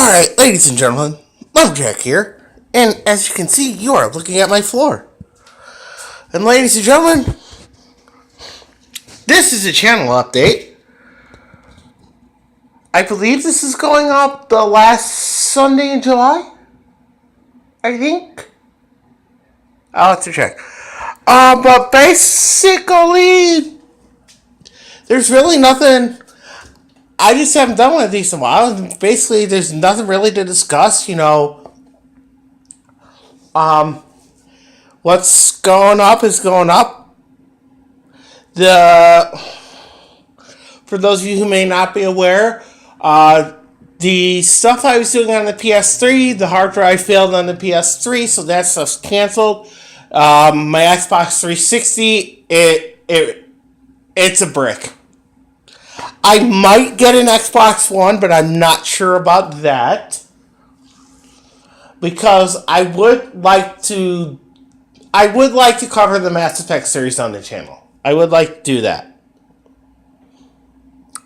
Alright, ladies and gentlemen, lumberjack here, and as you can see, you are looking at my floor. And ladies and gentlemen, this is a channel update. I believe this is going up the last Sunday in July, I think. I'll have to check. But basically, there's really nothing. I just haven't done one of these in a while. Basically, there's nothing really to discuss, what's going up is going up. For those of you who may not be aware, the stuff I was doing on the PS3, the hard drive failed on the PS3, so that stuff's canceled. My Xbox 360, it's a brick. I might get an Xbox One, but I'm not sure about that. Because I would like to cover the Mass Effect series on the channel. I would like to do that.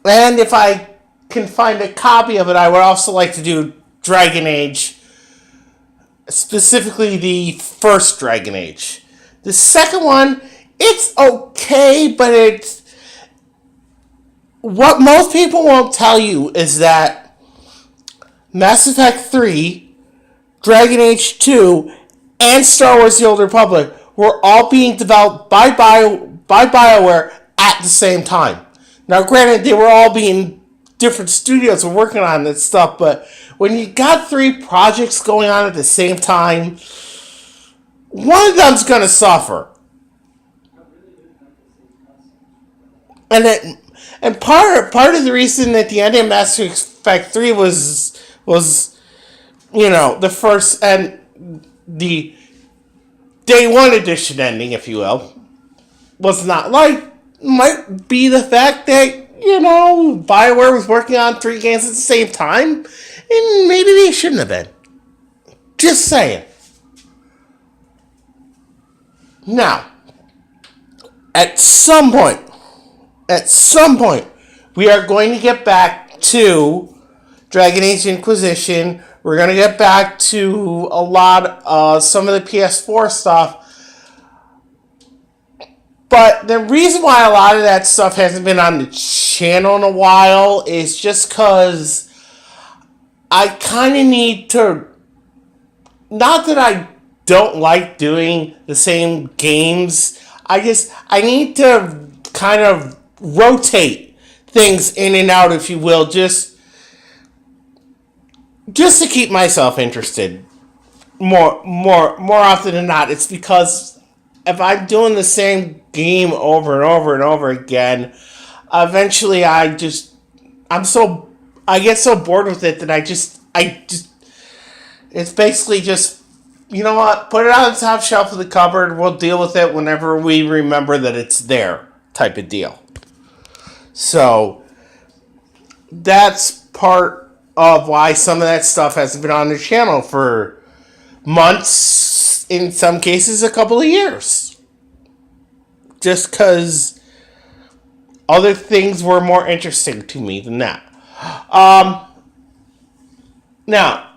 And if I can find a copy of it, I would also like to do Dragon Age. Specifically the first Dragon Age. The second one, it's okay, but it's... What most people won't tell you is that Mass Effect 3, Dragon Age 2, and Star Wars The Old Republic were all being developed by BioWare at the same time. Now, granted, they were all being different studios were working on this stuff, but when you got three projects going on at the same time, one of them's going to suffer. And part of the reason that the end of Mass Effect 3 was the first and the day one edition ending, if you will, was not might be the fact that BioWare was working on three games at the same time, and maybe they shouldn't have been. Just saying. Now, at some point, we are going to get back to Dragon Age Inquisition. We're going to get back to a lot of some of the PS4 stuff. But the reason why a lot of that stuff hasn't been on the channel in a while is just because I kind of need to... Not that I don't like doing the same games. I need to kind of rotate things in and out, if you will, just to keep myself interested more often than not. It's because if I'm doing the same game over and over and over again, eventually I get so bored with it that it's basically just, you know what, put it on the top shelf of the cupboard, we'll deal with it whenever we remember that it's there, type of deal. So, that's part of why some of that stuff hasn't been on the channel for months, in some cases a couple of years. Just because other things were more interesting to me than that. Now,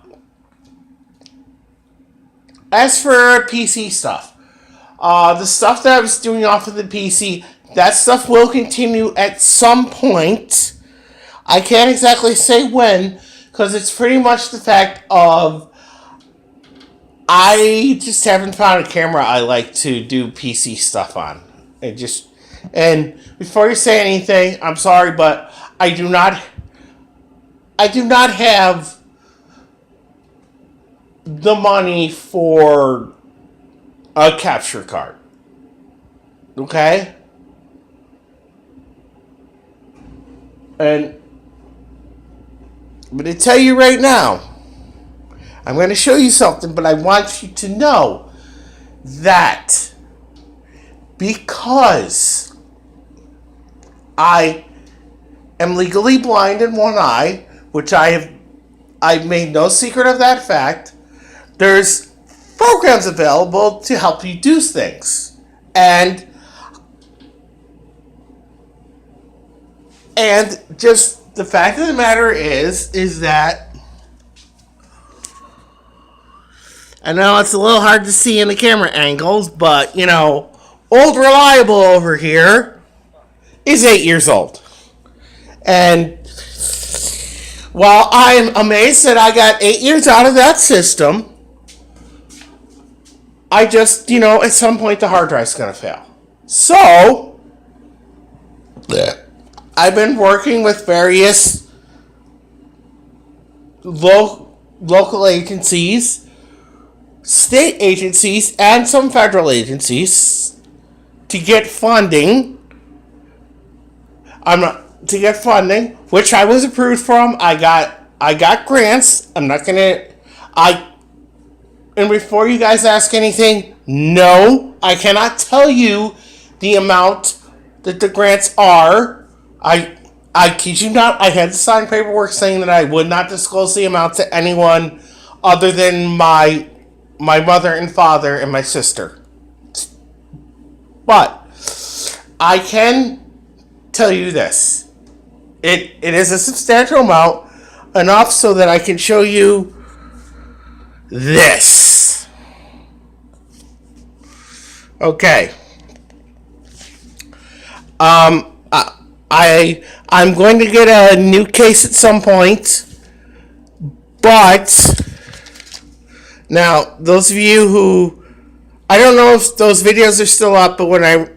as for PC stuff, the stuff that I was doing off of the PC, that stuff will continue at some point. I can't exactly say when, because it's pretty much the fact of I just haven't found a camera I like to do PC stuff on. And before you say anything, I'm sorry, but I do not have the money for a capture card. Okay? And I'm going to tell you right now, I'm going to show you something, but I want you to know that because I am legally blind in one eye, which I've made no secret of that fact, there's programs available to help you do things. And just the fact of the matter is that I know it's a little hard to see in the camera angles, but, old reliable over here is 8 years old. And while I'm amazed that I got 8 years out of that system, I just, at some point the hard drive's going to fail. So, I've been working with various local agencies, state agencies, and some federal agencies to get funding. Which I was approved from. I got grants. I'm not gonna. And before you guys ask anything, no, I cannot tell you the amount that the grants are. I kid you not, I had to sign paperwork saying that I would not disclose the amount to anyone other than my mother and father and my sister. But I can tell you this. It is a substantial amount, enough so that I can show you this. Okay. I'm going to get a new case at some point, but now those of you who, I don't know if those videos are still up, but when I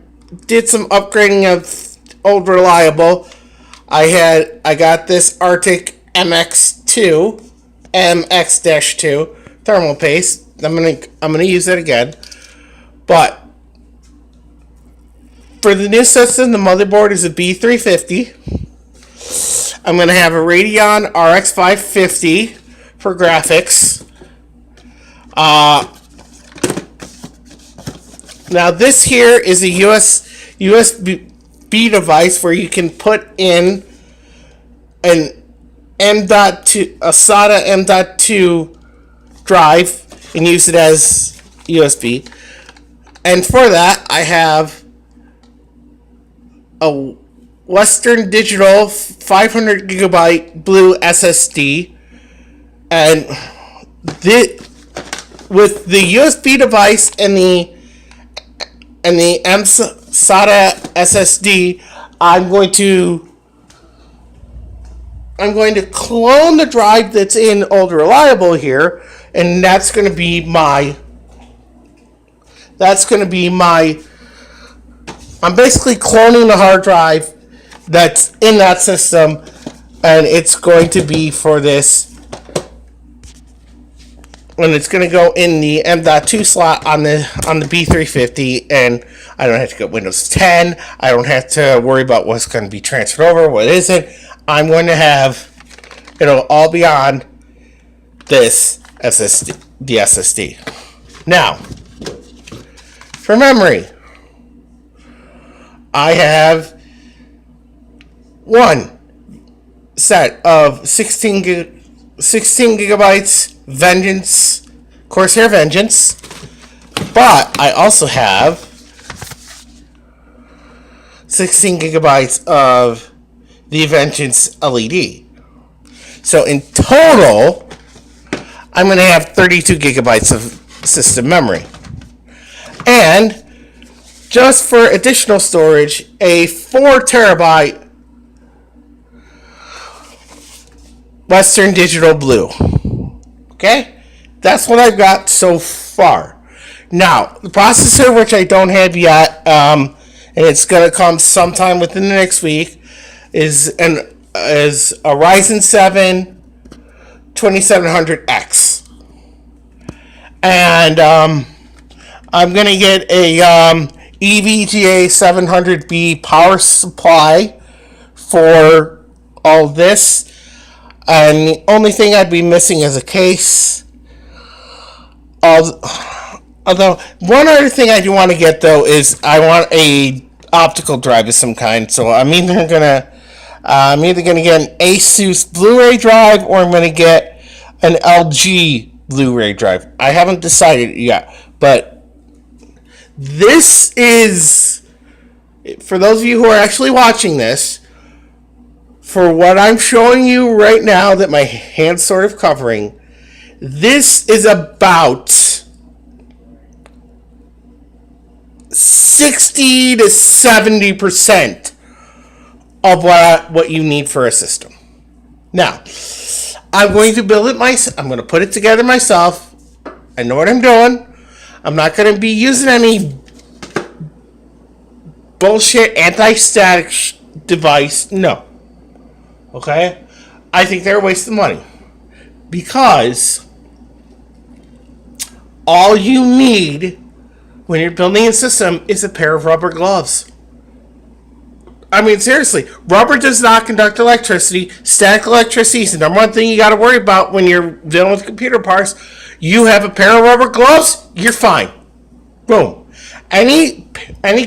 did some upgrading of old reliable, I got this Arctic MX2 thermal paste. I'm gonna use it again, but for the new system, the motherboard is a B350. I'm going to have a Radeon RX 550 for graphics. Now this here is a USB device where you can put in an M.2, a SATA M.2 drive and use it as USB. And for that, I have a Western Digital 500 gigabyte blue SSD, and with the USB device and the SATA SSD, I'm going to clone the drive that's in Old Reliable here, and that's going to be my. I'm basically cloning the hard drive that's in that system, and it's going to be for this, and it's going to go in the M.2 slot on the B350, and I don't have to get Windows 10. I don't have to worry about what's going to be transferred over, what isn't. I'm going to have it'll all be on this SSD, the SSD. Now, for memory, I have one set of 16 gigabytes Vengeance, Corsair Vengeance, but I also have 16 gigabytes of the Vengeance LED. So in total, I'm going to have 32 gigabytes of system memory. And just for additional storage, a 4 terabyte Western Digital Blue. Okay? That's what I've got so far. Now, the processor, which I don't have yet, and it's going to come sometime within the next week, is a Ryzen 7 2700X. And I'm going to get a EVGA 700B power supply for all this. And the only thing I'd be missing is a case. Although, one other thing I do want to get, though, is I want a optical drive of some kind. So I'm either gonna get an Asus Blu-ray drive, or I'm gonna get an LG Blu-ray drive. I haven't decided yet, but this is, for those of you who are actually watching this, for what I'm showing you right now that my hand's sort of covering, this is about 60 to 70% of what you need for a system. Now, I'm going to build it myself. I'm going to put it together myself. I know what I'm doing. I'm not going to be using any bullshit anti-static device. No. Okay? I think they're a waste of money. Because all you need when you're building a system is a pair of rubber gloves. I mean, seriously, rubber does not conduct electricity. Static electricity is the number one thing you got to worry about when you're dealing with computer parts. You have a pair of rubber gloves, you're fine. Boom. Any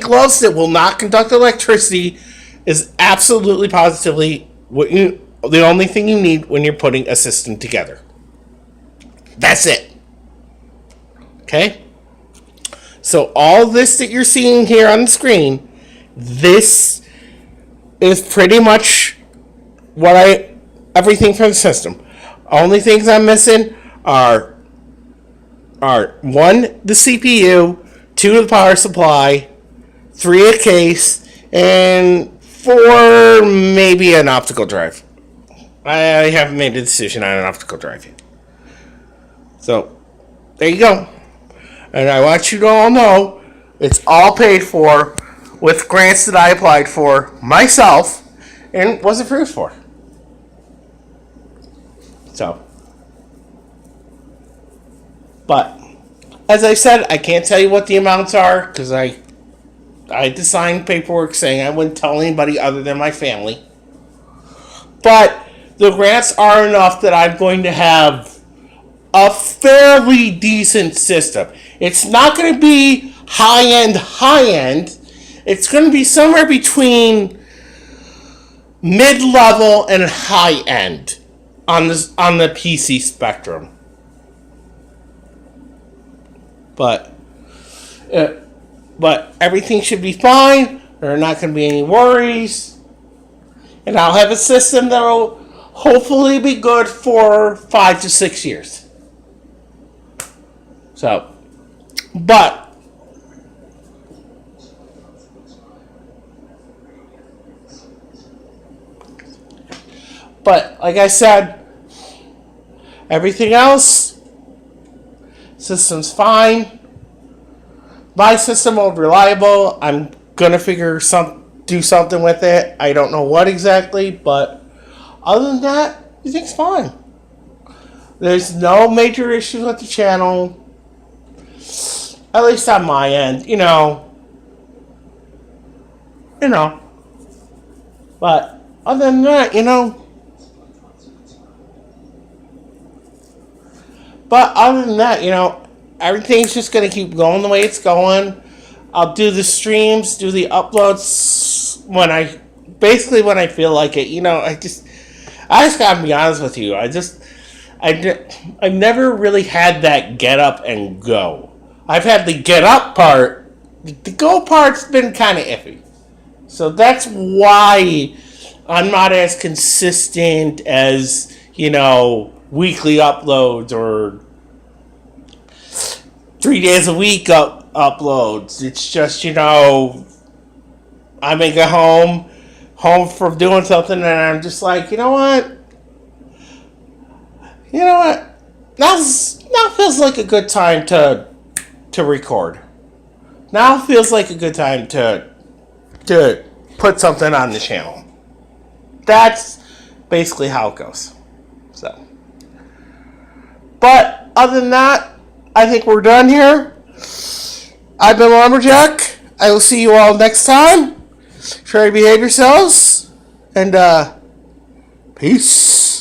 gloves that will not conduct electricity is absolutely positively the only thing you need when you're putting a system together. That's it. Okay? So all this that you're seeing here on the screen, this is pretty much everything from the system. Only things I'm missing are 1, the CPU, 2, the power supply, 3, a case, and 4, maybe an optical drive. I haven't made a decision on an optical drive yet. So, there you go. And I want you to all know it's all paid for with grants that I applied for myself and was approved for. So, but as I said, I can't tell you what the amounts are because I had to sign paperwork saying I wouldn't tell anybody other than my family. But the grants are enough that I'm going to have a fairly decent system. It's not going to be high-end. It's going to be somewhere between mid-level and high-end on the PC spectrum. But everything should be fine. There are not going to be any worries. And I'll have a system that will hopefully be good for 5 to 6 years. So, but like I said, everything else, system's fine. My system will be reliable. I'm gonna do something with it. I don't know what exactly, but other than that, everything's fine. There's no major issues with the channel. At least on my end, you know. But other than that, everything's just going to keep going the way it's going. I'll do the streams, do the uploads when I feel like it. I just got to be honest with you. I've never really had that get up and go. I've had the get up part. The go part's been kind of iffy. So that's why I'm not as consistent as, weekly uploads or 3 days a week uploads. It's just, I may get home from doing something and I'm just like, you know what? Now feels like a good time to record. Now feels like a good time to put something on the channel. That's basically how it goes. So, but other than that, I think we're done here. I've been Lumberjack. I will see you all next time. Try to behave yourselves. And, peace.